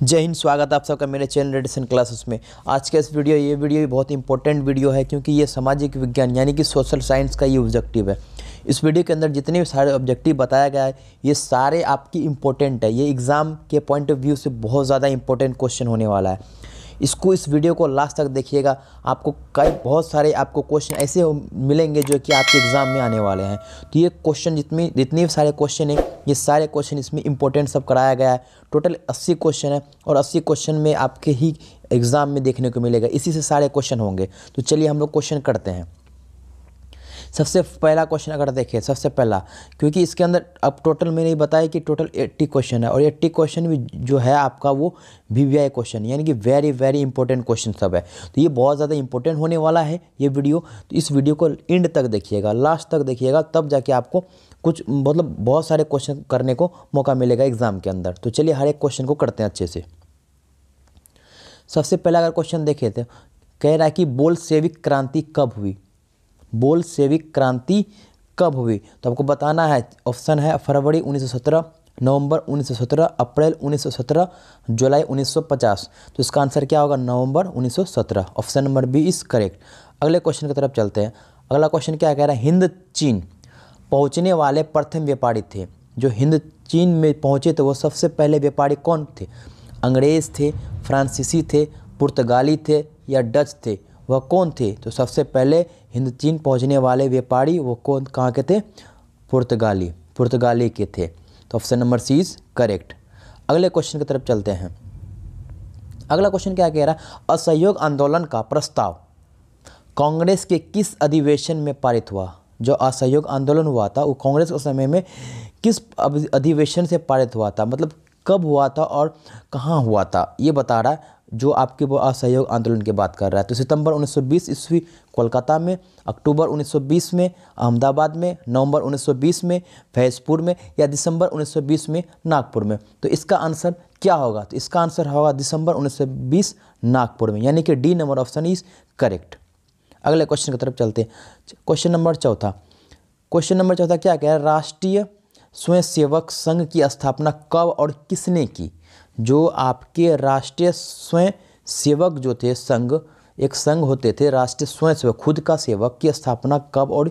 जय हिंद। स्वागत है आप सबका मेरे चैनल रेडिसन क्लासेस में। आज का इस ये वीडियो भी बहुत इंपॉर्टेंट वीडियो है, क्योंकि ये सामाजिक विज्ञान यानी कि सोशल साइंस का ये ऑब्जेक्टिव है। इस वीडियो के अंदर जितने भी सारे ऑब्जेक्टिव बताया गया है ये सारे आपकी इंपॉर्टेंट है। ये एग्ज़ाम के पॉइंट ऑफ व्यू से बहुत ज़्यादा इंपॉर्टेंट क्वेश्चन होने वाला है। इस वीडियो को लास्ट तक देखिएगा, आपको बहुत सारे आपको क्वेश्चन ऐसे मिलेंगे जो कि आपके एग्ज़ाम में आने वाले हैं। तो ये क्वेश्चन जितने सारे क्वेश्चन हैं ये सारे क्वेश्चन इसमें इंपॉर्टेंट सब कराया गया है। टोटल 80 क्वेश्चन है और 80 क्वेश्चन में आपके ही एग्ज़ाम में देखने को मिलेगा, इसी से सारे क्वेश्चन होंगे। तो चलिए हम लोग क्वेश्चन करते हैं। सबसे पहला क्वेश्चन अगर देखें, सबसे पहला, क्योंकि इसके अंदर अब टोटल मैंने बताया कि टोटल 80 क्वेश्चन है और 80 क्वेश्चन भी जो है आपका वो VVI क्वेश्चन यानी कि वेरी वेरी इंपॉर्टेंट क्वेश्चन सब है। तो ये बहुत ज़्यादा इंपॉर्टेंट होने वाला है ये वीडियो। तो इस वीडियो को एंड तक देखिएगा, लास्ट तक देखिएगा, तब जाके आपको कुछ मतलब बहुत सारे क्वेश्चन करने को मौका मिलेगा एग्ज़ाम के अंदर। तो चलिए हर एक क्वेश्चन को करते हैं अच्छे से। सबसे पहला अगर क्वेश्चन देखे तो कह रहा है कि बोल्शेविक क्रांति कब हुई। बोल्शेविक क्रांति कब हुई तो आपको बताना है। ऑप्शन है फरवरी 1917, नवंबर 1917, अप्रैल 1917, जुलाई 1950। तो इसका आंसर क्या होगा? November 1917। Option number B is correct. अगले क्वेश्चन की तरफ चलते हैं। अगला क्वेश्चन क्या कह रहा है? हिंद चीन पहुंचने वाले प्रथम व्यापारी थे। जो हिंद चीन में पहुंचे थे वो सबसे पहले व्यापारी कौन थे? अंग्रेज़ थे, फ्रांसीसी थे, पुर्तगाली थे या डच थे? वह कौन थे? तो सबसे पहले हिंद चीन पहुंचने वाले व्यापारी वो कौन, कहाँ के थे? पुर्तगाली के थे। तो option number C is correct. अगले क्वेश्चन की तरफ चलते हैं। अगला क्वेश्चन क्या कह रहा है? असहयोग आंदोलन का प्रस्ताव कांग्रेस के किस अधिवेशन में पारित हुआ? जो असहयोग आंदोलन हुआ था वो कांग्रेस के समय में किस अधिवेशन से पारित हुआ था, मतलब कब हुआ था और कहाँ हुआ था, ये बता रहा है। जो आपके वो असहयोग आंदोलन की बात कर रहा है। तो सितंबर 1920 ईस्वी कोलकाता में, अक्टूबर 1920 में अहमदाबाद में, नवंबर 1920 में फैजपुर में या दिसंबर 1920 में नागपुर में। तो इसका आंसर क्या होगा? तो इसका आंसर होगा दिसंबर 1920 नागपुर में, यानी कि D number option is correct. अगले क्वेश्चन की तरफ चलते हैं। क्वेश्चन नंबर चौथा क्या कह रहा है? राष्ट्रीय स्वयंसेवक संघ की स्थापना कब और किसने की? जो आपके राष्ट्रीय स्वयं सेवक जो थे संघ, एक संघ होते थे राष्ट्रीय स्वयं सेवक, खुद का सेवक, की स्थापना कब और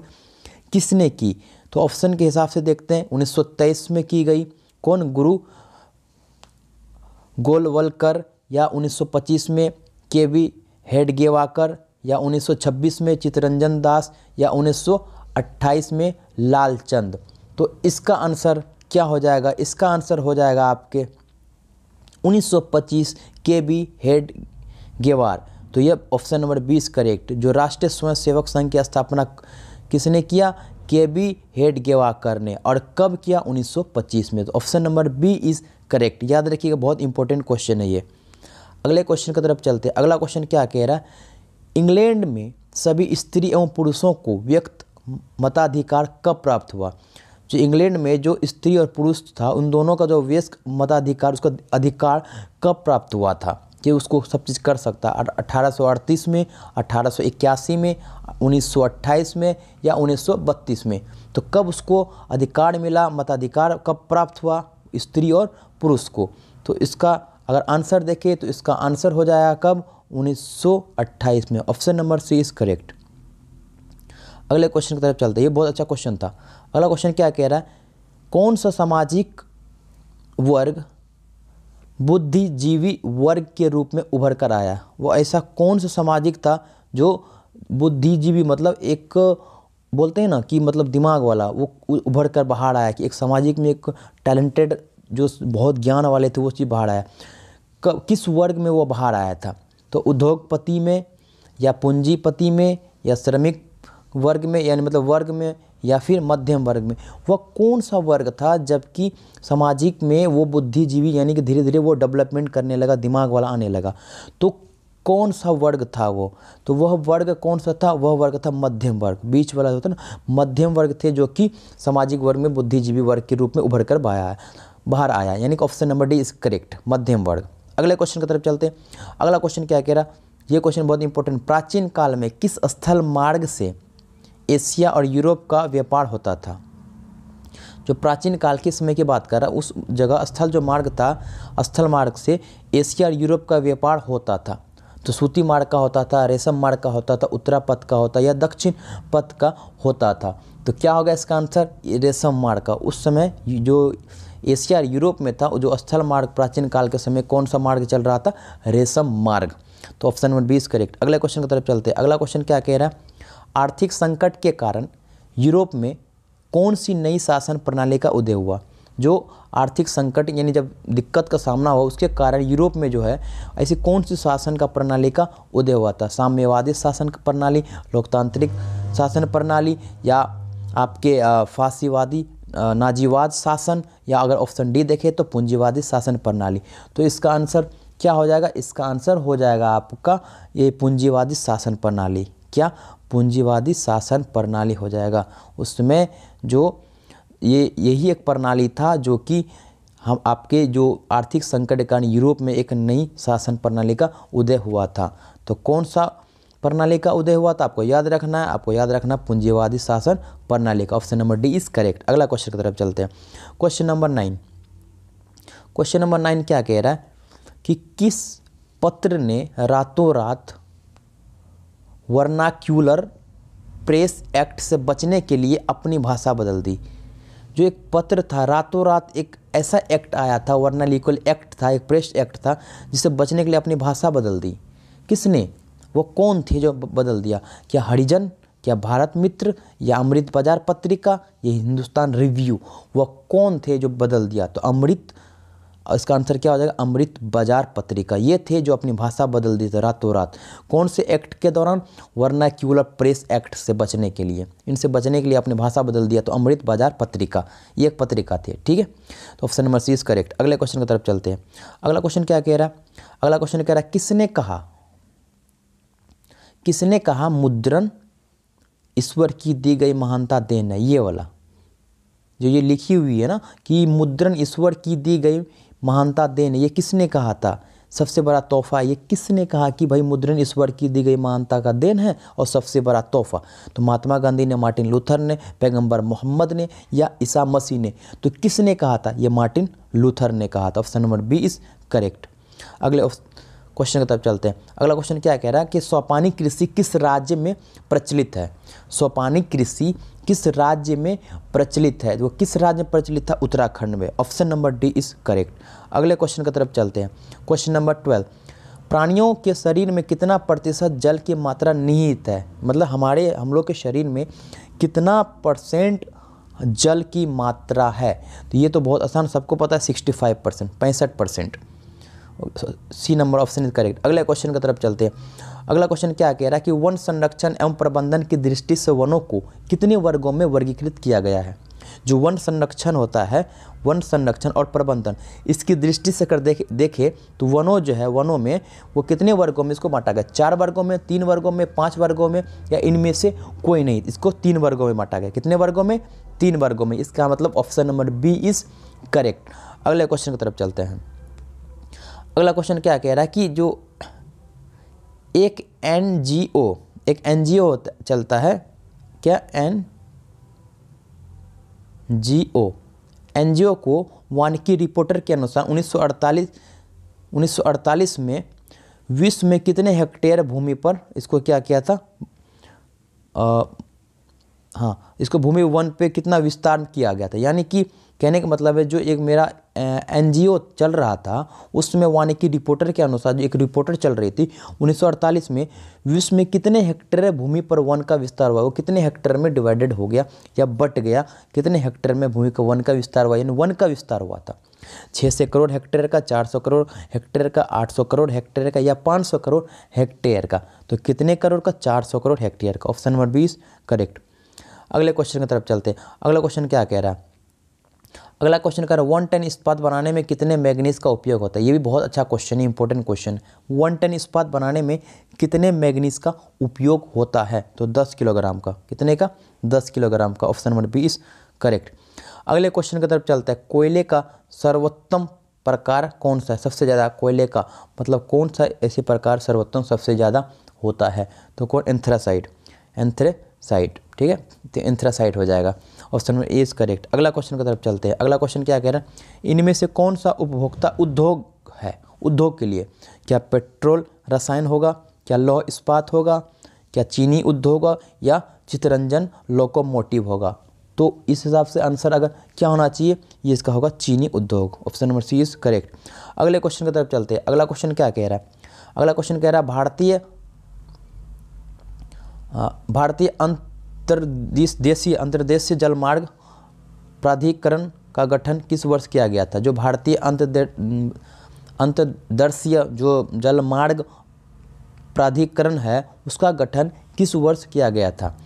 किसने की? तो ऑप्शन के हिसाब से देखते हैं। 1923 में की गई। कौन? गुरु गोलवलकर, या 1925 में KV हेडगेवाकर, या 1926 में चित्तरंजन दास, या 1928 में लालचंद। तो इसका आंसर क्या हो जाएगा? इसका आंसर हो जाएगा आपके 1925 KV हेडगेवार। तो ये ऑप्शन नंबर 20 करेक्ट। जो राष्ट्रीय स्वयंसेवक संघ की स्थापना किसने किया? KV हेडगेवाकर ने। और कब किया? 1925 में। तो option number B is correct. याद रखिएगा, बहुत इंपॉर्टेंट क्वेश्चन है ये। अगले क्वेश्चन की तरफ चलते हैं। अगला क्वेश्चन क्या कह रहा है? इंग्लैंड में सभी स्त्री एवं पुरुषों को व्यक्त मताधिकार कब प्राप्त हुआ? जो इंग्लैंड में जो स्त्री और पुरुष था उन दोनों का जो व्यस्क मताधिकार, उसका अधिकार कब प्राप्त हुआ था कि उसको सब चीज़ कर सकता? 1838 में, 1881 में, 1928 में या 1932 में? तो कब उसको अधिकार मिला, मताधिकार कब प्राप्त हुआ स्त्री और पुरुष को? तो इसका अगर आंसर देखें तो इसका आंसर हो जाएगा कब? 1928 में। Option number C is correct. अगले क्वेश्चन की तरफ चलते हैं। ये बहुत अच्छा क्वेश्चन था। अगला क्वेश्चन क्या कह रहा है? कौन सा सामाजिक वर्ग बुद्धिजीवी वर्ग के रूप में उभर कर आया? वो ऐसा कौन सा सामाजिक था जो बुद्धिजीवी, मतलब एक बोलते हैं ना कि मतलब दिमाग वाला, वो उभर कर बाहर आया कि एक सामाजिक में एक टैलेंटेड जो बहुत ज्ञान वाले थे वो चीज़ बाहर आया। किस वर्ग में वो बाहर आया था? तो उद्योगपति में, या पूंजीपति में, या श्रमिक वर्ग में, यानी मतलब वर्ग में, या फिर मध्यम वर्ग में? वह कौन सा वर्ग था जबकि सामाजिक में वो बुद्धिजीवी यानी कि धीरे धीरे वो डेवलपमेंट करने लगा, दिमाग वाला आने लगा? तो कौन सा वर्ग था वो? तो वह वर्ग कौन सा था? वह वर्ग था मध्यम वर्ग, बीच वाला होता ना, मध्यम वर्ग थे जो कि सामाजिक वर्ग में बुद्धिजीवी वर्ग के रूप में उभर कर बाहर आया, यानी कि option number D is correct, मध्यम वर्ग। अगले क्वेश्चन की तरफ चलते हैं। अगला क्वेश्चन क्या कह रहा? ये क्वेश्चन बहुत इंपॉर्टेंट। प्राचीन काल में किस स्थल मार्ग से एशिया और यूरोप का व्यापार होता था? जो प्राचीन काल के समय की बात कर रहा, उस जगह स्थल जो मार्ग था, स्थल मार्ग से एशिया और यूरोप का व्यापार होता था। तो सूती मार्ग का होता था, रेशम मार्ग का होता था, उत्तरापथ का होता या दक्षिण पथ का होता था। तो क्या होगा इसका आंसर? रेशम मार्ग का। उस समय जो एशिया और यूरोप में था, जो स्थल मार्ग प्राचीन काल के समय कौन सा मार्ग चल रहा था? रेशम मार्ग। तो ऑप्शन नंबर 20 करेक्ट। अगले क्वेश्चन की तरफ चलते हैं। अगला क्वेश्चन क्या कह रहा है? आर्थिक संकट के कारण यूरोप में कौन सी नई शासन प्रणाली का उदय हुआ? जो आर्थिक संकट यानी जब दिक्कत का सामना हुआ, उसके कारण यूरोप में जो है ऐसी कौन सी शासन का प्रणाली का उदय हुआ था? साम्यवादी शासन प्रणाली, लोकतांत्रिक शासन प्रणाली, या आपके फासीवादी नाजीवाद शासन, या अगर ऑप्शन डी देखें तो पूंजीवादी शासन प्रणाली। तो इसका आंसर क्या हो जाएगा? इसका आंसर हो जाएगा आपका ये पूंजीवादी शासन प्रणाली। क्या? पूंजीवादी शासन प्रणाली हो जाएगा। उसमें जो यही एक प्रणाली था जो कि हम आपके जो आर्थिक संकट के कारण यूरोप में एक नई शासन प्रणाली का उदय हुआ था। तो कौन सा प्रणाली का उदय हुआ था? आपको याद रखना है, आपको याद रखना पूंजीवादी शासन प्रणाली का। Option number D is correct. अगला क्वेश्चन की तरफ चलते हैं। Question number 9। क्वेश्चन नंबर 9 क्या कह रहा है कि किस पत्र ने रातों रात वर्नाक्यूलर प्रेस एक्ट से बचने के लिए अपनी भाषा बदल दी? जो एक पत्र था, रातों रात एक ऐसा एक्ट आया था, वर्नाक्यूलर एक्ट था, एक प्रेस एक्ट था, जिससे बचने के लिए अपनी भाषा बदल दी। किसने? वो कौन थे जो बदल दिया? क्या हरिजन, क्या भारत मित्र, या अमृत बाजार पत्रिका, या हिंदुस्तान रिव्यू? वह कौन थे जो बदल दिया? तो अमृत, इसका आंसर क्या हो जाएगा? अमृत बाजार पत्रिका। ये थे जो अपनी भाषा बदल दी थी रातों रात। कौन से एक्ट के दौरान? वर्नाक्यूलर प्रेस एक्ट से बचने के लिए, इनसे बचने के लिए अपनी भाषा बदल दिया। तो अमृत बाजार पत्रिका, ये एक पत्रिका थी। ठीक है, तो option number C is correct. अगले क्वेश्चन की तरफ चलते हैं। अगला क्वेश्चन क्या कह रहा है? अगला क्वेश्चन कह रहा है किसने कहा मुद्रण ईश्वर की दी गई महानता देन है? ये वाला जो ये लिखी हुई है ना कि मुद्रण ईश्वर की दी गई महानता देन, ये किसने कहा था? सबसे बड़ा तोहफा। ये किसने कहा कि भाई मुद्रण ईश्वर की दी गई महानता का देन है और सबसे बड़ा तोहफा? तो महात्मा गांधी ने, मार्टिन लूथर ने, पैगंबर मोहम्मद ने, या ईसा मसीह ने? तो किसने कहा था? ये मार्टिन लूथर ने कहा था। Option number B is correct. अगले क्वेश्चन की तरफ चलते हैं। अगला क्वेश्चन क्या कह रहा है कि सोपानी कृषि किस राज्य में प्रचलित है? सोपानी कृषि किस राज्य में प्रचलित है? वो किस राज्य में प्रचलित था? उत्तराखंड में। Option number D is correct. अगले क्वेश्चन की तरफ चलते हैं। Question number 12। प्राणियों के शरीर में कितना प्रतिशत जल की मात्रा निहित है? मतलब हम लोग के शरीर में कितना परसेंट जल की मात्रा है? तो ये तो बहुत आसान, सबको पता है, 65%, 65%। C number option is correct. अगले क्वेश्चन की तरफ चलते हैं। अगला क्वेश्चन क्या कह रहा है कि वन संरक्षण एवं प्रबंधन की दृष्टि से वनों को कितने वर्गों में वर्गीकृत किया गया है? जो वन संरक्षण होता है, वन संरक्षण और प्रबंधन, इसकी दृष्टि से कर देखे तो वनों जो है, वनों में वो कितने वर्गों में इसको बांटा गया? 4 वर्गों में, 3 वर्गों में, 5 वर्गों में, या इनमें से कोई नहीं? इसको 3 वर्गों में बांटा गया। कितने वर्गों में? 3 वर्गों में। इसका मतलब option number B is correct. अगले क्वेश्चन की तरफ चलते हैं। अगला क्वेश्चन क्या कह रहा है कि जो एक एनजीओ चलता है, क्या एनजीओ को वानिकी रिपोर्टर के अनुसार 1948 में विश्व में कितने हेक्टेयर भूमि पर इसको क्या किया था? इसको भूमि वन पे कितना विस्तार किया गया था? यानी कि कहने का मतलब है जो एक मेरा एनजीओ चल रहा था उसमें वानिकी रिपोर्टर के अनुसार जो एक रिपोर्टर चल रही थी 1948 में विश्व में कितने हेक्टेयर भूमि पर वन का विस्तार हुआ, वो कितने हेक्टेयर में डिवाइडेड हो गया या बट गया, कितने हेक्टेयर में भूमि का वन का विस्तार हुआ, यानी वन का विस्तार हुआ था 600 करोड़ हेक्टेयर का, 400 करोड़ हेक्टेयर का, 800 करोड़ हेक्टेयर का, या 500 करोड़ हेक्टेयर का? तो कितने करोड़ का? 400 करोड़ हेक्टेयर का। Option number 20 correct. अगले क्वेश्चन की तरफ चलते हैं। अगला क्वेश्चन क्या कह रहा है? अगला क्वेश्चन कह रहा है 1 टन इस्पात बनाने में कितने मैग्नीज का उपयोग होता है? ये भी बहुत अच्छा क्वेश्चन है, इंपॉर्टेंट क्वेश्चन। 1 टन इस्पात बनाने में कितने मैग्नीज का उपयोग होता है? तो 10 किलोग्राम का। कितने का? 10 किलोग्राम का। Option number 20 correct. अगले क्वेश्चन की तरफ चलता है। कोयले का सर्वोत्तम प्रकार कौन सा है? सबसे ज़्यादा कोयले का मतलब कौन सा ऐसे प्रकार सर्वोत्तम सबसे ज़्यादा होता है? तो कौन? एंथ्रासाइट, साइट, ठीक है, तो एंथ्रासाइट हो जाएगा। Option number A is correct. अगला क्वेश्चन की तरफ चलते हैं। अगला क्वेश्चन क्या कह रहा है, इनमें से कौन सा उपभोक्ता उद्योग है, उद्योग के लिए, क्या पेट्रोल रसायन होगा, क्या लौह इस्पात होगा, क्या चीनी उद्योग होगा, या चितरंजन लोकोमोटिव होगा। तो इस हिसाब से आंसर अगर क्या होना चाहिए, ये इसका होगा चीनी उद्योग। Option number C is correct. अगले क्वेश्चन की तरफ चलते हैं। अगला क्वेश्चन क्या कह रहा है, अगला क्वेश्चन कह रहा है भारतीय अंतर्देशीय जलमार्ग प्राधिकरण का गठन किस वर्ष किया गया था। जो भारतीय अंतर्देशीय जो जलमार्ग प्राधिकरण है उसका गठन किस वर्ष किया गया था।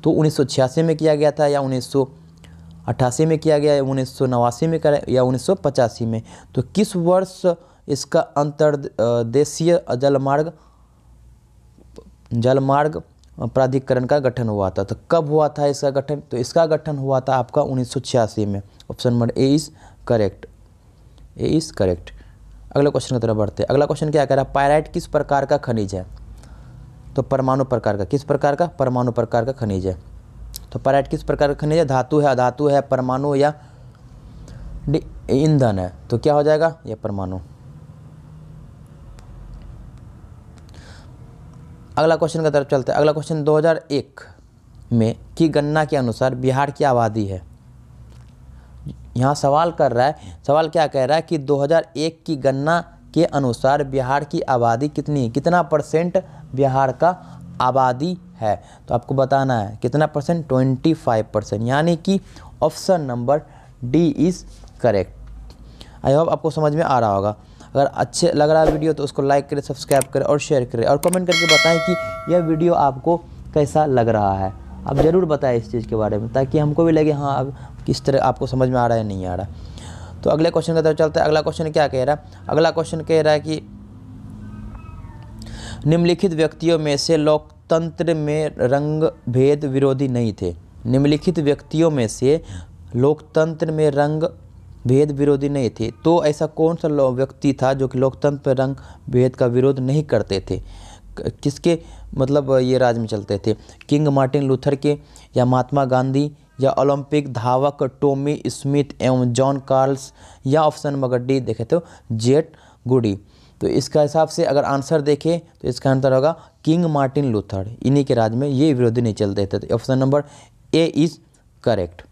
तो 1986 में किया गया था, या 1988 में किया गया, या 1989 में किया, या 1985 में। तो किस वर्ष इसका अंतर्देशीय जलमार्ग प्राधिकरण का गठन हुआ था। तो कब हुआ था इसका गठन, तो इसका गठन हुआ था आपका 1986 में। Option number A is correct, A is correct. अगले क्वेश्चन की तरफ बढ़ते हैं। अगला क्वेश्चन क्या कह रहा है, पायराइट किस प्रकार का खनिज है। तो परमाणु प्रकार का, किस प्रकार का, परमाणु प्रकार का खनिज है। तो पायराइट किस प्रकार का खनिज है, धातु है, अधातु है, परमाणु या ईंधन है। तो क्या हो जाएगा, यह परमाणु। अगला क्वेश्चन की तरफ चलते हैं। अगला क्वेश्चन 2001 में की गणना के अनुसार बिहार की आबादी है। यहाँ सवाल कर रहा है, सवाल क्या कह रहा है कि 2001 की गणना के अनुसार बिहार की आबादी कितनी है, कितना परसेंट बिहार का आबादी है। तो आपको बताना है कितना परसेंट, 25%, यानी कि option number D is correct. I hope आपको समझ में आ रहा होगा। अगर अच्छे लग रहा है वीडियो तो उसको लाइक करें, सब्सक्राइब करें और शेयर करें, और कमेंट करके बताएं कि यह वीडियो आपको कैसा लग रहा है। आप ज़रूर बताएं इस चीज़ के बारे में, ताकि हमको भी लगे हाँ अब किस तरह आपको समझ में आ रहा है नहीं आ रहा। तो अगले क्वेश्चन की तरफ चलते हैं। अगला क्वेश्चन क्या कह रहा है, अगला क्वेश्चन कह रहा है कि निम्नलिखित व्यक्तियों में से लोकतंत्र में रंग भेद विरोधी नहीं थे। निम्नलिखित व्यक्तियों में से लोकतंत्र में रंग भेद विरोधी नहीं थे। तो ऐसा कौन सा व्यक्ति था जो कि लोकतंत्र में रंग भेद का विरोध नहीं करते थे, किसके मतलब ये राज में चलते थे, किंग मार्टिन लूथर के, या महात्मा गांधी, या ओलंपिक धावक टॉमी स्मिथ एवं जॉन कार्ल्स, या ऑप्शन नंबर डी देखे तो जेट गुडी। तो इसका हिसाब से अगर आंसर देखें तो इसका आंसर होगा किंग मार्टिन लूथर, इन्हीं के राज में ये विरोधी नहीं चलते थे। तो option number A is correct.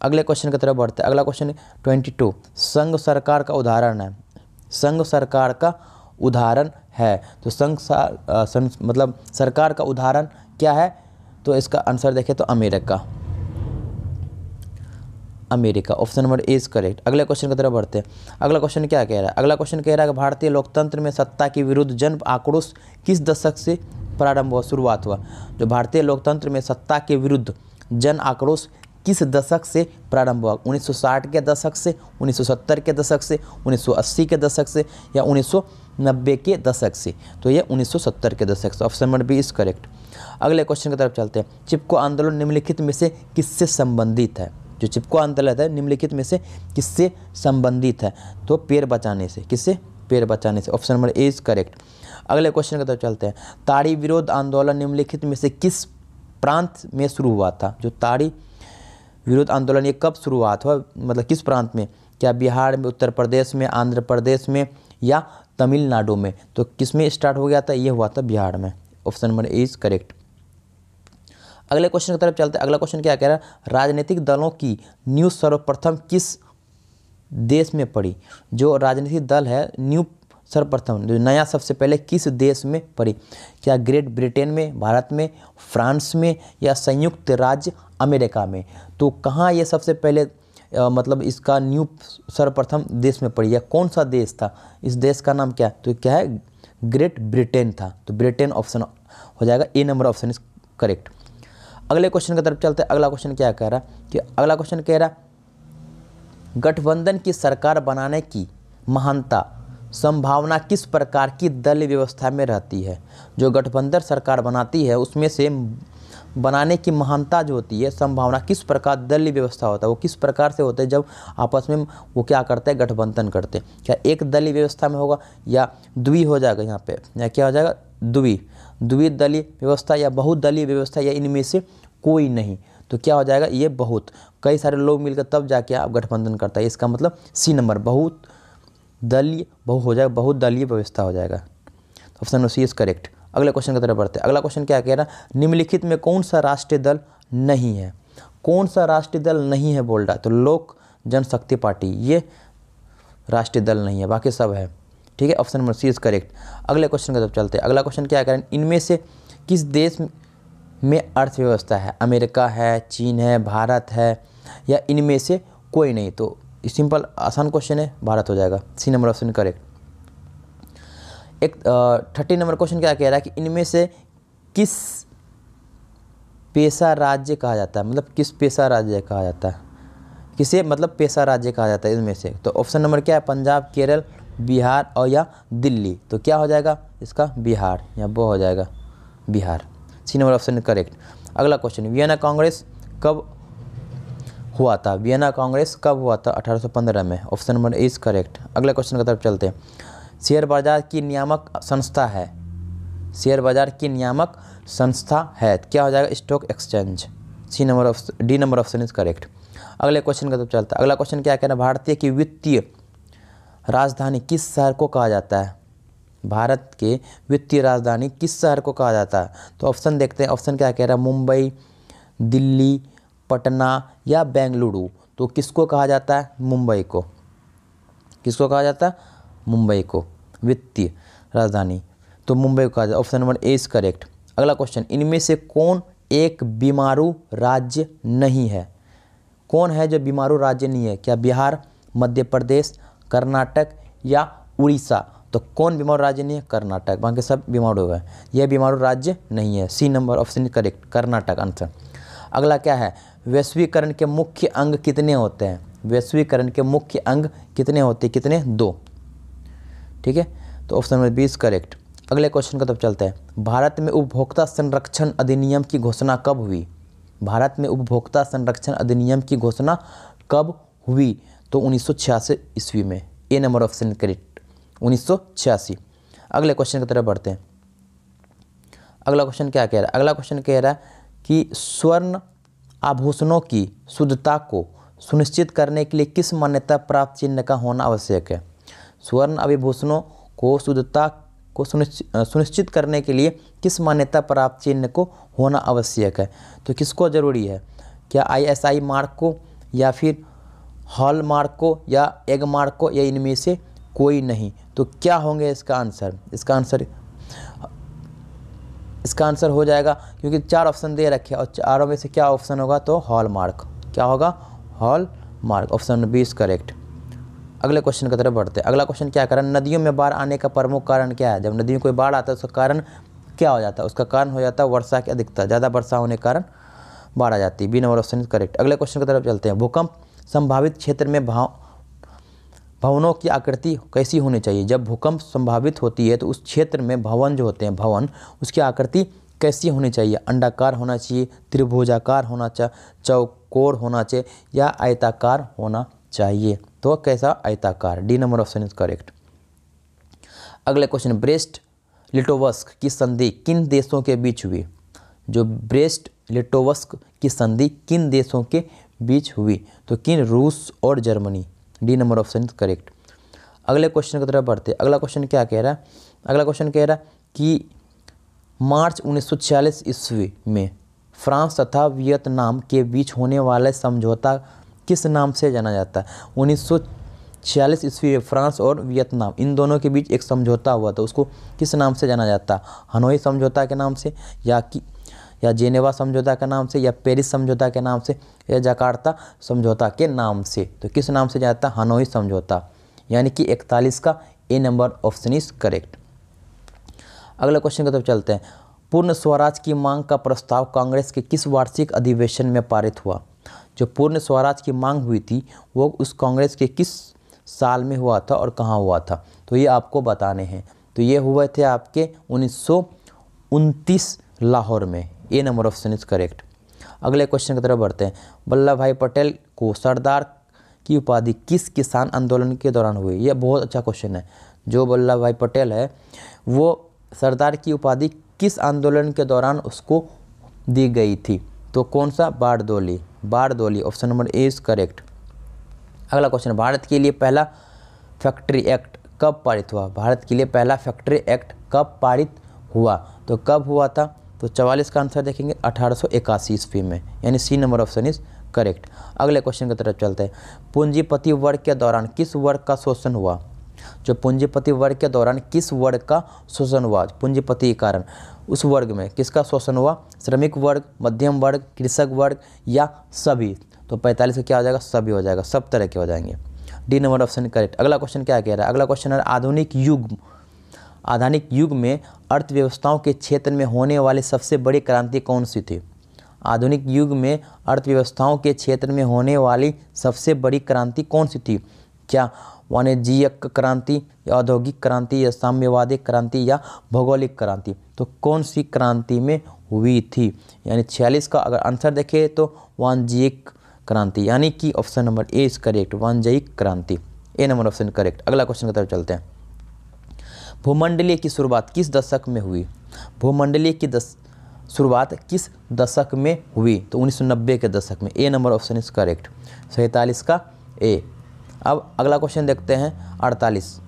अगले क्वेश्चन की तरफ बढ़ते हैं। अगला क्वेश्चन 22 संघ सरकार का उदाहरण है, संघ सरकार का उदाहरण है। तो संघ मतलब सरकार का उदाहरण क्या है, तो इसका आंसर देखें तो America, America. Option number A is correct. अगले क्वेश्चन की तरफ बढ़ते हैं। अगला क्वेश्चन क्या कह रहा है, अगला क्वेश्चन कह रहा है कि भारतीय लोकतंत्र में सत्ता के विरुद्ध जन आक्रोश किस दशक से प्रारंभ हुआ, शुरुआत हुआ। जो भारतीय लोकतंत्र में सत्ता के विरुद्ध जन आक्रोश किस दशक से प्रारंभ हुआ, 1960 के दशक से, 1970 के दशक से, 1980 के दशक से, या 1990 के दशक से। तो ये 1970 के दशक से। Option number B is correct. अगले क्वेश्चन की तरफ चलते हैं। चिपको आंदोलन निम्नलिखित में से किससे संबंधित है। जो चिपको आंदोलन है निम्नलिखित में से किससे संबंधित है, तो पेड़ बचाने से, किससे, पेड़ बचाने से। Option number A is correct. अगले क्वेश्चन की तरफ चलते हैं। ताड़ी विरोध आंदोलन निम्नलिखित में से किस प्रांत में शुरू हुआ था। जो ताड़ी विरोध आंदोलन ये कब शुरुआत हुआ, मतलब किस प्रांत में, क्या बिहार में, उत्तर प्रदेश में, आंध्र प्रदेश में, या तमिलनाडु में। तो किस में स्टार्ट हो गया था, ये हुआ था बिहार में। Option number A is correct. अगले क्वेश्चन की तरफ चलते हैं। अगला क्वेश्चन क्या कह रहा है, राजनीतिक दलों की नींव सर्वप्रथम किस देश में पड़ी। जो राजनीतिक दल है नींव सर्वप्रथम जो नया सबसे पहले किस देश में पड़ी, क्या ग्रेट ब्रिटेन में, भारत में, फ्रांस में, या संयुक्त राज्य अमेरिका में। तो कहाँ ये सबसे पहले मतलब इसका न्यू सर्वप्रथम देश में पड़ी, या कौन सा देश था, इस देश का नाम क्या, तो क्या है, ग्रेट ब्रिटेन था। तो ब्रिटेन ऑप्शन हो जाएगा, ए नंबर ऑप्शन इज करेक्ट। अगले क्वेश्चन की तरफ चलते हैं। अगला क्वेश्चन क्या कह रहा है कि अगला क्वेश्चन कह रहा है गठबंधन की सरकार बनाने की महानता संभावना किस प्रकार की दलीय व्यवस्था में रहती है। जो गठबंधन सरकार बनाती है उसमें से बनाने की महानता जो होती है, संभावना किस प्रकार दलीय व्यवस्था होता है, वो किस प्रकार से होता है जब आपस में वो क्या करते हैं, गठबंधन करते हैं। क्या एक दलीय व्यवस्था में होगा, या द्वि हो जाएगा यहाँ पे, या क्या हो जाएगा, द्वि दलीय व्यवस्था, या बहुदलीय व्यवस्था, या इनमें से कोई नहीं, तो क्या हो जाएगा, ये बहुत, कई सारे लोग मिलकर तब जाके आप गठबंधन करता है, इसका मतलब सी नंबर बहुत दलीय बहु हो जाएगा, बहुत दलीय व्यवस्था हो जाएगा। Option number C is correct. अगले क्वेश्चन की तरफ बढ़ते हैं। अगला क्वेश्चन क्या कह रहा है, निम्नलिखित में कौन सा राष्ट्रीय दल नहीं है, कौन सा राष्ट्रीय दल नहीं है बोल रहा है, तो लोक जनशक्ति पार्टी ये राष्ट्रीय दल नहीं है, बाकी सब है, ठीक है। Option number C is correct. अगले क्वेश्चन की तरफ चलते हैं। अगला क्वेश्चन क्या करें, इनमें से किस देश में अर्थव्यवस्था है, अमेरिका है, चीन है, भारत है, या इनमें से कोई नहीं, तो सिंपल आसान क्वेश्चन है, भारत हो जाएगा, सी नंबर ऑप्शन करेक्ट। एक 30 नंबर क्वेश्चन क्या कह रहा है कि इनमें से किस पेशा राज्य कहा जाता है, मतलब किस पेशा राज्य कहा जाता है, किसे मतलब पेशा राज्य कहा जाता है इनमें से, तो ऑप्शन नंबर क्या है, पंजाब, केरल, बिहार और या दिल्ली, तो क्या हो जाएगा इसका बिहार, या वो हो जाएगा Bihar, C number option correct. अगला क्वेश्चन, वियना कांग्रेस कब हुआ था, वियना कांग्रेस कब हुआ था, 1815 में, option number A is correct. अगले क्वेश्चन की तरफ चलते हैं। शेयर बाजार की नियामक संस्था है, शेयर बाजार की नियामक संस्था है, क्या हो जाएगा stock exchange, C number option D number option is correct. अगले क्वेश्चन की तरफ चलता है। अगला क्वेश्चन क्या कहना है, भारतीय की वित्तीय राजधानी किस शहर को कहा जाता है, भारत के वित्तीय राजधानी किस शहर को कहा जाता है, तो ऑप्शन देखते हैं। ऑप्शन क्या कह रहा है, मुंबई, दिल्ली, पटना या बेंगलुरु, तो किसको कहा जाता है, मुंबई को, किसको कहा जाता है, मुंबई को वित्तीय राजधानी, तो मुंबई को कहा जाता है, option number A is correct. अगला क्वेश्चन, इनमें से कौन एक बीमारू राज्य नहीं है, कौन है जो बीमारू राज्य नहीं है, क्या बिहार, मध्य प्रदेश, कर्नाटक या उड़ीसा, तो कौन बीमारू राज्य नहीं है, कर्नाटक, बाकी सब बीमारू है, यह बीमारू राज्य नहीं है, C number option correct, Karnataka answer. अगला क्या है, वैश्वीकरण के मुख्य अंग कितने होते हैं, वैश्वीकरण के मुख्य अंग कितने होते हैं, कितने, 2, ठीक है, तो option number B is correct. अगले क्वेश्चन की तरफ चलते हैं। भारत में उपभोक्ता संरक्षण अधिनियम की घोषणा कब हुई, भारत में उपभोक्ता संरक्षण अधिनियम की घोषणा कब हुई, तो 1986 ईस्वी में, ए नंबर ऑप्शन करेक्ट, 1986। अगले क्वेश्चन की तरफ बढ़ते हैं। अगला क्वेश्चन क्या कह रहा है, अगला क्वेश्चन कह रहा है कि स्वर्ण आभूषणों की शुद्धता को सुनिश्चित करने के लिए किस मान्यता प्राप्त चिन्ह का होना आवश्यक है, स्वर्ण आभूषणों को शुद्धता को सुनिश्चित करने के लिए किस मान्यता प्राप्त चिन्ह को होना आवश्यक है, तो किसको ज़रूरी है, क्या ISI मार्क को, या फिर हॉल मार्क को, या एग मार्क को, या इनमें से कोई नहीं, तो क्या होंगे इसका आंसर, इसका आंसर हो जाएगा, क्योंकि 4 ऑप्शन दे रखे और चारों में से क्या ऑप्शन होगा, तो हॉल मार्क, क्या होगा, hallmark, option B is correct. अगले क्वेश्चन की तरफ बढ़ते हैं। अगला क्वेश्चन क्या करें, नदियों में बाढ़ आने का प्रमुख कारण क्या है, जब नदी में कोई बाढ़ आता है उसका कारण क्या हो जाता है, उसका कारण हो जाता है वर्षा की अधिकता, ज़्यादा वर्षा होने के कारण बाढ़ आ जाती है, B number option is correct. अगले क्वेश्चन की तरफ चलते हैं। भूकंप संभावित क्षेत्र में भवनों की आकृति कैसी होनी चाहिए, जब भूकंप संभावित होती है तो उस क्षेत्र में भवन जो होते हैं, भवन उसकी आकृति कैसी होनी चाहिए, अंडाकार होना चाहिए, त्रिभुजाकार होना चाहिए, चौकोर होना चाहिए, या आयताकार होना चाहिए, तो कैसा, आयताकार, D number option is correct. अगले क्वेश्चन, ब्रेस्ट लिटोवस्क की संधि किन देशों के बीच हुई, जो ब्रेस्ट लिटोवस्क की संधि किन देशों के बीच हुई, तो किन, रूस और Germany, D number option is correct. अगले क्वेश्चन की तरफ बढ़ते। अगला क्वेश्चन क्या कह रहा है, अगला क्वेश्चन कह रहा है कि मार्च 1946 ईस्वी में फ्रांस तथा वियतनाम के बीच होने वाले समझौता किस नाम से जाना जाता है, 1946 ईस्वी में फ्रांस और वियतनाम इन दोनों के बीच एक समझौता हुआ था, उसको किस नाम से जाना जाता है, हनोई समझौता के नाम से, या जेनेवा समझौता के नाम से, या पेरिस समझौता के नाम से, या जकार्ता समझौता के नाम से, तो किस नाम से जाता है, हनोई समझौता, यानी कि 41 का ए नंबर ऑप्शन इज करेक्ट। अगले क्वेश्चन की तरफ चलते हैं। पूर्ण स्वराज की मांग का प्रस्ताव कांग्रेस के किस वार्षिक अधिवेशन में पारित हुआ, जो पूर्ण स्वराज की मांग हुई थी वो उस कांग्रेस के किस साल में हुआ था और कहाँ हुआ था, तो ये आपको बताने हैं, तो ये हुए थे आपके 1929 लाहौर में, ए नंबर ऑप्शन इज करेक्ट। अगले क्वेश्चन की तरफ बढ़ते हैं। वल्लभ भाई पटेल को सरदार की उपाधि किस किसान आंदोलन के दौरान हुई, यह बहुत अच्छा क्वेश्चन है। जो वल्लभ भाई पटेल है वो सरदार की उपाधि किस आंदोलन के दौरान उसको दी गई थी, तो कौन सा, Bardoli, Bardoli, option number A is correct. अगला क्वेश्चन, भारत के लिए पहला फैक्ट्री एक्ट कब पारित हुआ? भारत के लिए पहला फैक्ट्री एक्ट कब पारित हुआ? तो कब हुआ था? तो 44 का आंसर देखेंगे 1881 ईस्वी में, यानी C number option is correct. अगले क्वेश्चन की तरफ चलते हैं। पूंजीपति वर्ग के दौरान किस वर्ग का शोषण हुआ? जो पूंजीपति वर्ग के दौरान किस वर्ग का शोषण हुआ? पूंजीपति के कारण उस वर्ग में किसका शोषण हुआ? श्रमिक वर्ग, मध्यम वर्ग, कृषक वर्ग या सभी? तो 45 का क्या हो जाएगा? सभी हो जाएगा, सब तरह के हो जाएंगे। D number option correct. अगला क्वेश्चन क्या कह रहा है? अगला क्वेश्चन है आधुनिक युग में अर्थव्यवस्थाओं के क्षेत्र में होने वाली सबसे बड़ी क्रांति कौन सी थी? आधुनिक युग में अर्थव्यवस्थाओं के क्षेत्र में होने वाली सबसे बड़ी क्रांति कौन सी थी? क्या वाणिज्यिक क्रांति या औद्योगिक क्रांति या साम्यवादी क्रांति या भौगोलिक क्रांति? तो कौन सी क्रांति में हुई थी? यानी 46 का अगर आंसर देखें तो वाणिज्यिक क्रांति, यानी कि option number A is correct, वाणिज्यिक क्रांति, ए नंबर ऑप्शन करेक्ट। अगला क्वेश्चन की तरफ चलते हैं। भूमंडलीय की शुरुआत किस दशक में हुई? भूमंडलीय की शुरुआत किस दशक में हुई? तो 1990 के दशक में, ए नंबर ऑप्शन इज करेक्ट, 47 का ए। अब अगला क्वेश्चन देखते हैं 48।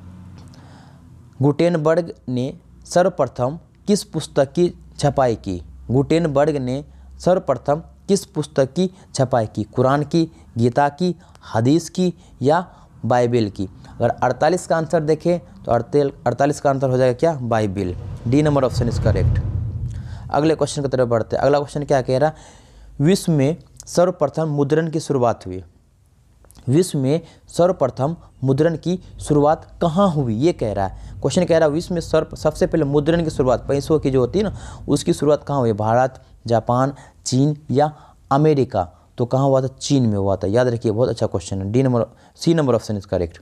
गुटेनबर्ग ने सर्वप्रथम किस पुस्तक की छपाई की? गुटेनबर्ग ने सर्वप्रथम किस पुस्तक की छपाई की? कुरान की, गीता की, हदीस की या बाइबिल की? अगर 48 का आंसर देखें तो 48 का आंसर हो जाएगा क्या? Bible, D number option is correct. अगले क्वेश्चन की तरफ बढ़ते हैं। अगला क्वेश्चन क्या कह रहा है? विश्व में सर्वप्रथम मुद्रण की शुरुआत हुई। विश्व में सर्वप्रथम मुद्रण की शुरुआत कहाँ हुई? ये कह रहा है क्वेश्चन, कह रहा है विश्व में सबसे पहले मुद्रण की शुरुआत पैसों की जो होती है ना, उसकी शुरुआत कहाँ हुई? भारत, जापान, चीन या अमेरिका? तो कहाँ हुआ था? चीन में हुआ था। याद रखिए, बहुत अच्छा क्वेश्चन है। C number option is correct.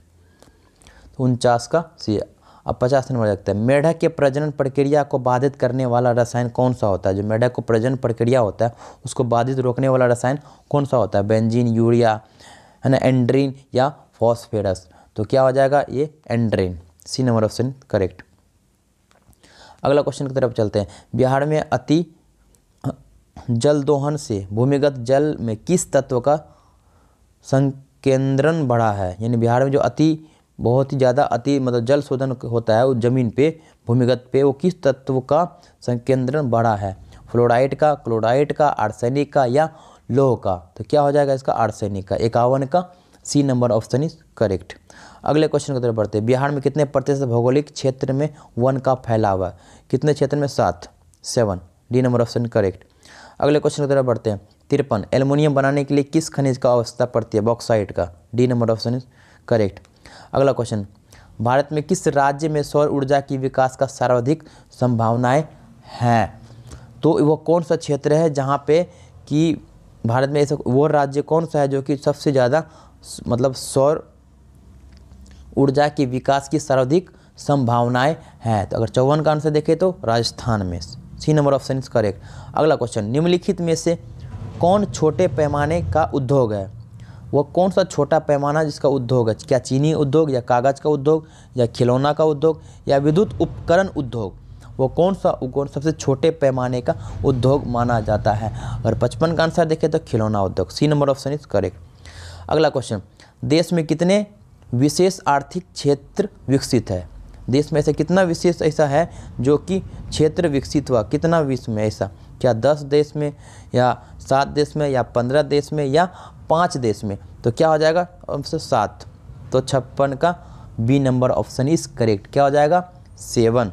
तो 49 का सी। अब 50 नंबर देखते हैं। मेढक के प्रजनन प्रक्रिया को बाधित करने वाला रसायन कौन सा होता है? जो मेढक को प्रजनन प्रक्रिया होता है उसको बाधित रोकने वाला रसायन कौन सा होता है? बेंजीन, यूरिया, है ना, एंड्रीन या फॉस्फेरस? तो क्या हो जाएगा? ये एंड्रीन, सी नंबर ऑप्शन करेक्ट। अगला क्वेश्चन की तरफ चलते हैं। बिहार में अति जल दोहन से भूमिगत जल में किस तत्व का संकेंद्रण बढ़ा है? यानी बिहार में जो बहुत ही ज़्यादा मतलब जल शोधन होता है उस जमीन पे, भूमिगत पे, वो किस तत्व का संकेंद्रण बढ़ा है? फ्लोराइड का, क्लोराइड का, आर्सेनिक का या लोह का? तो क्या हो जाएगा इसका? आर्सेनिक का, 51 का, C number option is correct. अगले क्वेश्चन की तरफ बढ़ते हैं। बिहार में कितने प्रतिशत भौगोलिक क्षेत्र में वन का फैलाव है? कितने क्षेत्र में? 7, डी नंबर ऑप्शन करेक्ट। अगले क्वेश्चन की तरफ बढ़ते हैं। 53, एल्युमिनियम बनाने के लिए किस खनिज का आवश्यकता पड़ती है? बॉक्साइट का, D number option is correct. अगला क्वेश्चन, भारत में किस राज्य में सौर ऊर्जा की विकास का सर्वाधिक संभावनाएं हैं? तो वो कौन सा क्षेत्र है जहाँ पे कि भारत में ऐसा वो राज्य कौन सा है जो कि सबसे ज़्यादा मतलब सौर ऊर्जा की विकास की सर्वाधिक संभावनाएं हैं? तो अगर 54 का आंसर देखें तो राजस्थान में, C number option is correct. अगला क्वेश्चन, निम्नलिखित में से कौन छोटे पैमाने का उद्योग है? वो कौन सा छोटा पैमाना जिसका उद्योग है? क्या चीनी उद्योग या कागज़ का उद्योग या खिलौना का उद्योग या विद्युत उपकरण उद्योग? वो कौन सबसे छोटे पैमाने का उद्योग माना जाता है? अगर 55 का आंसर देखें तो खिलौना उद्योग, C number option is correct. अगला क्वेश्चन, देश में कितने विशेष आर्थिक क्षेत्र विकसित है? देश में ऐसा कितना विशेष ऐसा है जो कि क्षेत्र विकसित हुआ? कितना विश्व में ऐसा? क्या 10 देश में या 7 देश में या 15 देश में या 5 देश में? तो क्या हो जाएगा? ऑप्शन 7, तो 56 का B number option is correct. क्या हो जाएगा? 7।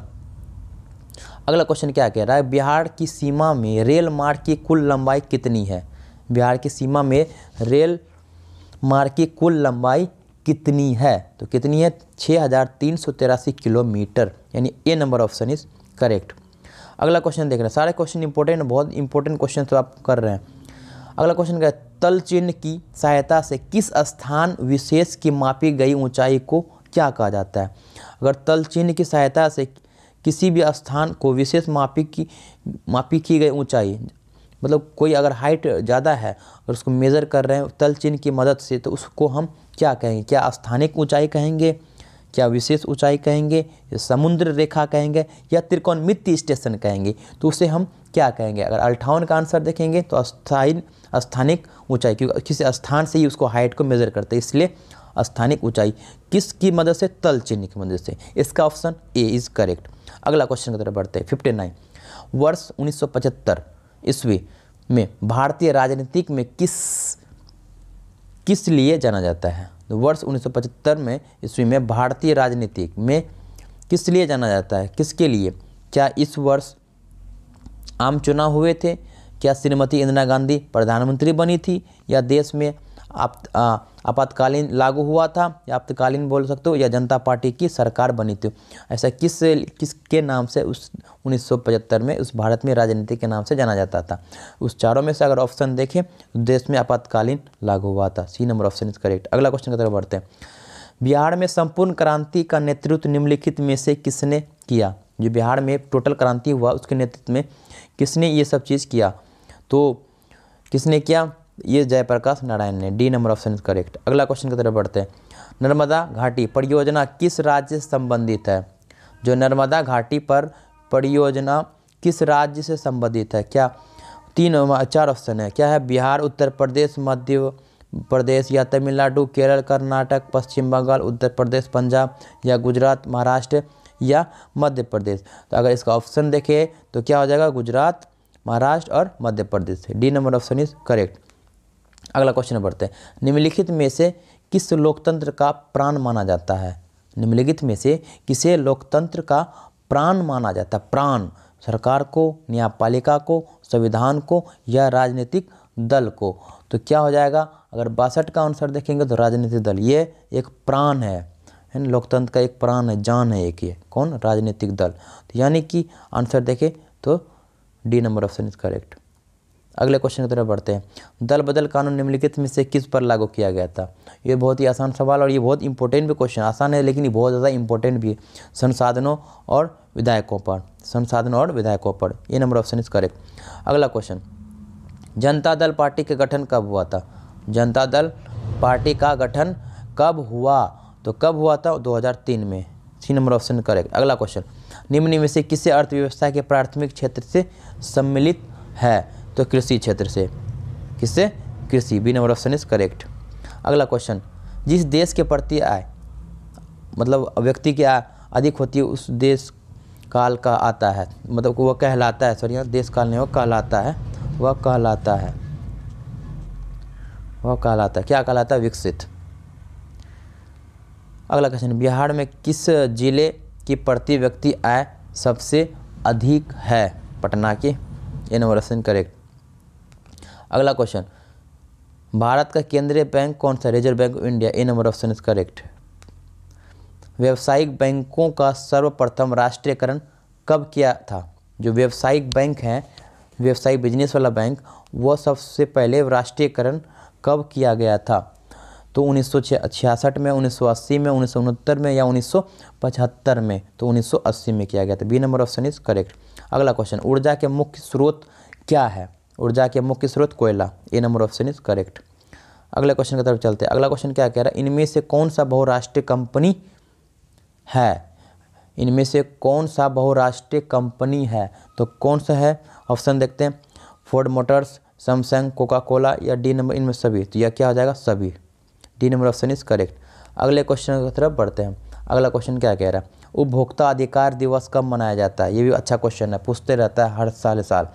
अगला क्वेश्चन क्या कह रहा है? बिहार की सीमा में रेल मार्ग की कुल लंबाई कितनी है? बिहार की सीमा में रेल मार्ग की कुल लंबाई कितनी है? तो कितनी है? 6383 किलोमीटर, यानी ए नंबर ऑप्शन इज करेक्ट। अगला क्वेश्चन देख रहे हैं। सारे क्वेश्चन इंपॉर्टेंट, बहुत इंपॉर्टेंट क्वेश्चन तो आप कर रहे हैं। अगला क्वेश्चन क्या है? तल चिन्ह की सहायता से किस स्थान विशेष की मापी गई ऊंचाई को क्या कहा जाता है? अगर तल चिन्ह की सहायता से किसी भी स्थान को विशेष मापी की गई ऊंचाई, मतलब कोई अगर हाइट ज़्यादा है और उसको मेज़र कर रहे हैं तल चिन्ह की मदद से, तो उसको हम क्या कहेंगे? क्या स्थानिक ऊंचाई कहेंगे, क्या विशेष ऊंचाई कहेंगे, या समुद्र रेखा कहेंगे, या त्रिकोणमितीय स्टेशन कहेंगे? तो उसे हम क्या कहेंगे? अगर 58 का आंसर देखेंगे तो स्थानिक ऊंचाई, क्योंकि किसी स्थान से ही उसको हाइट को मेजर करते हैं, इसलिए स्थानिक ऊंचाई। किसकी मदद से? तल चिन्ह की मदद से। इसका ऑप्शन ए इज करेक्ट। अगला क्वेश्चन की तरफ बढ़ते हैं। 59 वर्ष 1975 ईस्वी में भारतीय राजनीतिक में किस लिए जाना जाता है? तो वर्ष 1975 में ईस्वी में भारतीय राजनीतिक में किस लिए जाना जाता है? किसके लिए? क्या इस वर्ष आम चुनाव हुए थे? क्या श्रीमती इंदिरा गांधी प्रधानमंत्री बनी थी? या देश में आपातकालीन लागू हुआ था, या आपातकालीन बोल सकते हो, या जनता पार्टी की सरकार बनी थी? ऐसा किसके नाम से उस 1975 में उस भारत में राजनीति के नाम से जाना जाता था? उस चारों में से अगर ऑप्शन देखें तो देश में आपातकालीन लागू हुआ था। C number option is correct. अगला क्वेश्चन की तरफ बढ़ते हैं। बिहार में संपूर्ण क्रांति का नेतृत्व निम्नलिखित में से किसने किया? जो बिहार में टोटल क्रांति हुआ उसके नेतृत्व में किसने ये सब चीज़ किया? तो किसने किया? ये जयप्रकाश नारायण ने। D number option is correct. अगला क्वेश्चन की तरफ बढ़ते हैं। नर्मदा घाटी परियोजना किस राज्य से संबंधित है? जो नर्मदा घाटी पर परियोजना किस राज्य से संबंधित है? क्या 4 ऑप्शन है। क्या है? बिहार, उत्तर प्रदेश, मध्य प्रदेश, या तमिलनाडु, केरल, कर्नाटक, पश्चिम बंगाल, उत्तर प्रदेश, पंजाब, या गुजरात, महाराष्ट्र, या मध्य प्रदेश? तो अगर इसका ऑप्शन देखें तो क्या हो जाएगा? गुजरात, महाराष्ट्र और Madhya Pradesh. D number option is correct. अगला क्वेश्चन बढ़ते हैं। निम्नलिखित में से किस लोकतंत्र का प्राण माना जाता है? निम्नलिखित में से किसे लोकतंत्र का प्राण माना जाता है? प्राण सरकार को, न्यायपालिका को, संविधान को, या राजनीतिक दल को? तो क्या हो जाएगा? अगर 62 का आंसर देखेंगे तो राजनीतिक दल, ये एक प्राण है ना, लोकतंत्र का एक प्राण है, जान है एक। ये कौन? राजनीतिक दल। तो यानी कि आंसर देखें तो D number option is correct. अगले क्वेश्चन की तरफ बढ़ते हैं। दल बदल कानून निम्नलिखित में से किस पर लागू किया गया था? ये बहुत ही आसान सवाल और ये बहुत इंपॉर्टेंट भी क्वेश्चन। आसान है लेकिन ये बहुत ज़्यादा इंपॉर्टेंट भी है। संसाधनों और विधायकों पर। संसाधनों और विधायकों पर। ये नंबर ऑप्शन इज करेक्ट। अगला क्वेश्चन। जनता दल पार्टी का गठन कब हुआ था? जनता दल पार्टी का गठन कब हुआ? तो कब हुआ था? 2003 में। C number option correct. अगला क्वेश्चन। निम्न में से किसे अर्थव्यवस्था के प्राथमिक क्षेत्र से सम्मिलित है? तो कृषि क्षेत्र से। किससे? कृषि। B number option is correct. अगला क्वेश्चन। जिस देश के प्रति आय मतलब व्यक्ति की आय अधिक होती है उस देश काल का आता है, मतलब वह कहलाता है, सॉरी देश काल नहीं, वह कहलाता है, वह कहलाता है, वह कहलाता है, क्या कहलाता है? विकसित। अगला क्वेश्चन। बिहार में किस जिले की प्रति व्यक्ति आय सबसे अधिक है? पटना की। ये नंबर ऑप्शन करेक्ट। अगला क्वेश्चन। भारत का केंद्रीय बैंक कौन सा? Reserve bank of India. A number option is correct. व्यावसायिक बैंकों का सर्वप्रथम राष्ट्रीयकरण कब किया था? जो व्यावसायिक बैंक हैं, व्यावसायिक बिजनेस वाला बैंक, वह सबसे पहले राष्ट्रीयकरण कब किया गया था? तो 1966 में, 1980 में, 1969 में, या 1975 में? तो 1980 में किया गया था। B number option is correct. अगला क्वेश्चन। ऊर्जा के मुख्य स्रोत क्या है? ऊर्जा के मुख्य स्रोत कोयला। ए नंबर ऑप्शन इज करेक्ट। अगले क्वेश्चन की तरफ चलते हैं। अगला क्वेश्चन क्या कह रहा है? इनमें से कौन सा बहुराष्ट्रीय कंपनी है? इनमें से कौन सा बहुराष्ट्रीय कंपनी है? तो कौन सा है? ऑप्शन देखते हैं। Ford Motors, Samsung, Coca Cola, या डी नंबर इनमें सभी? तो यह क्या हो जाएगा? सभी। D number option is correct. अगले क्वेश्चन की तरफ बढ़ते हैं। अगला क्वेश्चन क्या कह रहा है? उपभोक्ता अधिकार दिवस कब मनाया जाता है? ये भी अच्छा क्वेश्चन है, पूछते रहता है हर साल।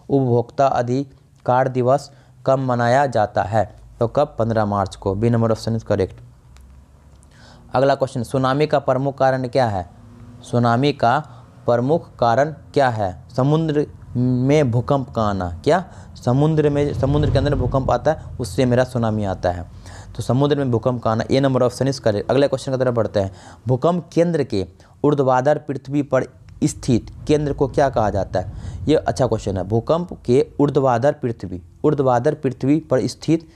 उपभोक्ता अधिकार दिवस कब मनाया जाता है? तो कब? 15 मार्च को। B number option is correct. अगला क्वेश्चन। सुनामी का प्रमुख कारण क्या है? सुनामी का प्रमुख कारण क्या है? समुद्र में भूकंप का आना। क्या? समुद्र के अंदर भूकंप आता है, उससे मेरा सुनामी आता है। तो समुद्र में भूकंप का आना। ए नंबर ऑप्शन इज करेक्ट। अगले क्वेश्चन की तरफ बढ़ते हैं। भूकंप केंद्र के ऊर्ध्वाधर पृथ्वी पर स्थित केंद्र को क्या कहा जाता है? ये अच्छा क्वेश्चन है। भूकंप के ऊर्ध्वाधर पृथ्वी पर स्थित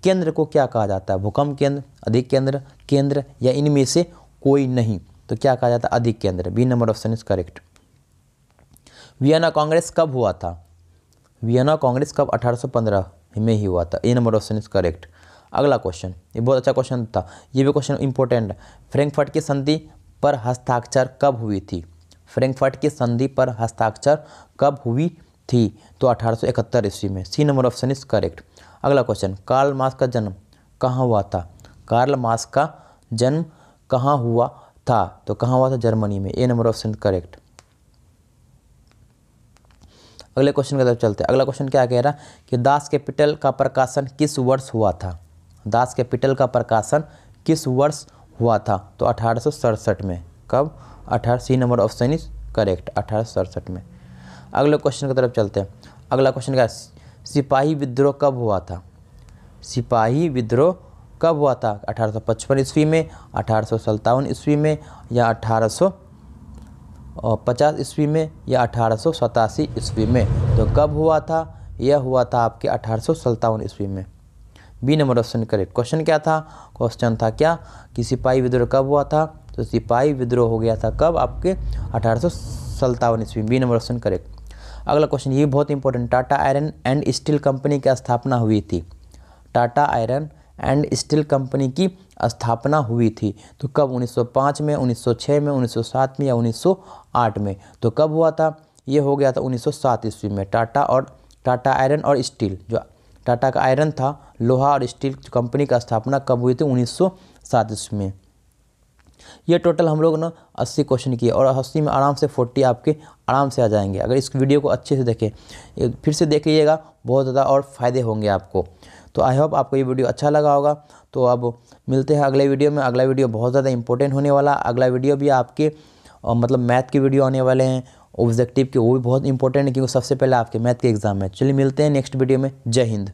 केंद्र को क्या कहा जाता है? भूकंप केंद्र, अधिक केंद्र, या इनमें से कोई नहीं? तो क्या कहा जाता है? अधिक केंद्र। B number option is correct. Vienna Congress कब हुआ था? वियना कांग्रेस कब? 1815 में ही हुआ था। ए नंबर ऑप्शन इज करेक्ट। अगला क्वेश्चन, ये बहुत अच्छा क्वेश्चन था, ये भी क्वेश्चन इंपॉर्टेंट है। फ्रैंकफर्ट की संधि पर हस्ताक्षर कब हुई थी? फ्रैंकफर्ट की संधि पर हस्ताक्षर कब हुई थी? तो 1871 ईस्वी में। C number option is correct. अगला क्वेश्चन, कार्ल मार्क्स का जन्म कहाँ हुआ था? कार्ल मार्क्स का जन्म कहाँ हुआ था? तो कहाँ हुआ था? जर्मनी में। ए नंबर ऑप्शन करेक्ट। अगले क्वेश्चन की तरफ चलते हैं। अगला क्वेश्चन क्या कह रहा है कि दास कैपिटल का प्रकाशन किस वर्ष हुआ था? दास कैपिटल का प्रकाशन किस वर्ष हुआ था? तो 1867 में। कब? 18। C number option is correct, 1867 में। अगले क्वेश्चन की तरफ चलते हैं। अगला क्वेश्चन क्या है? सिपाही विद्रोह कब हुआ था? सिपाही विद्रोह कब हुआ था? 1855 ईस्वी में, 1857 ईस्वी में, या 1850 ईस्वी में, या 1887 ईस्वी में? तो कब हुआ था? यह हुआ था आपके 1857 ईस्वी में। B number option correct. Question क्या था? क्वेश्चन था क्या कि सिपाही विद्रोह कब हुआ था? तो सिपाही विद्रोह हो गया था कब? आपके 1857 ईस्वी। B number option correct. अगला क्वेश्चन ये बहुत important, Tata iron and steel company की स्थापना हुई थी? Tata iron and steel company की स्थापना हुई थी तो कब? 1905 में, 1906 में, 1907 में, या 1908 में? तो कब हुआ था? ये हो गया था 1907 ईस्वी में। टाटा आयरन और स्टील, जो टाटा का आयरन था, लोहा और स्टील कंपनी का स्थापना कब हुई थी? 1907 ईस्वी में। ये टोटल हम लोग ना 80 क्वेश्चन किए और 80 में आराम से 40 आपके आराम से आ जाएंगे अगर इस वीडियो को अच्छे से देखें। फिर से देख लीजिएगा, बहुत ज़्यादा और फायदे होंगे आपको। तो आई होप आपको ये वीडियो अच्छा लगा होगा। तो अब मिलते हैं अगले वीडियो में। अगला वीडियो बहुत ज़्यादा इंपॉर्टेंट होने वाला। अगला वीडियो भी आपके मतलब मैथ के वीडियो आने वाले हैं, ऑब्जेक्टिव के, वो भी बहुत इंपॉर्टेंट है क्योंकि सबसे पहले आपके मैथ के एग्जाम है। चलिए मिलते हैं नेक्स्ट वीडियो में। जय हिंद।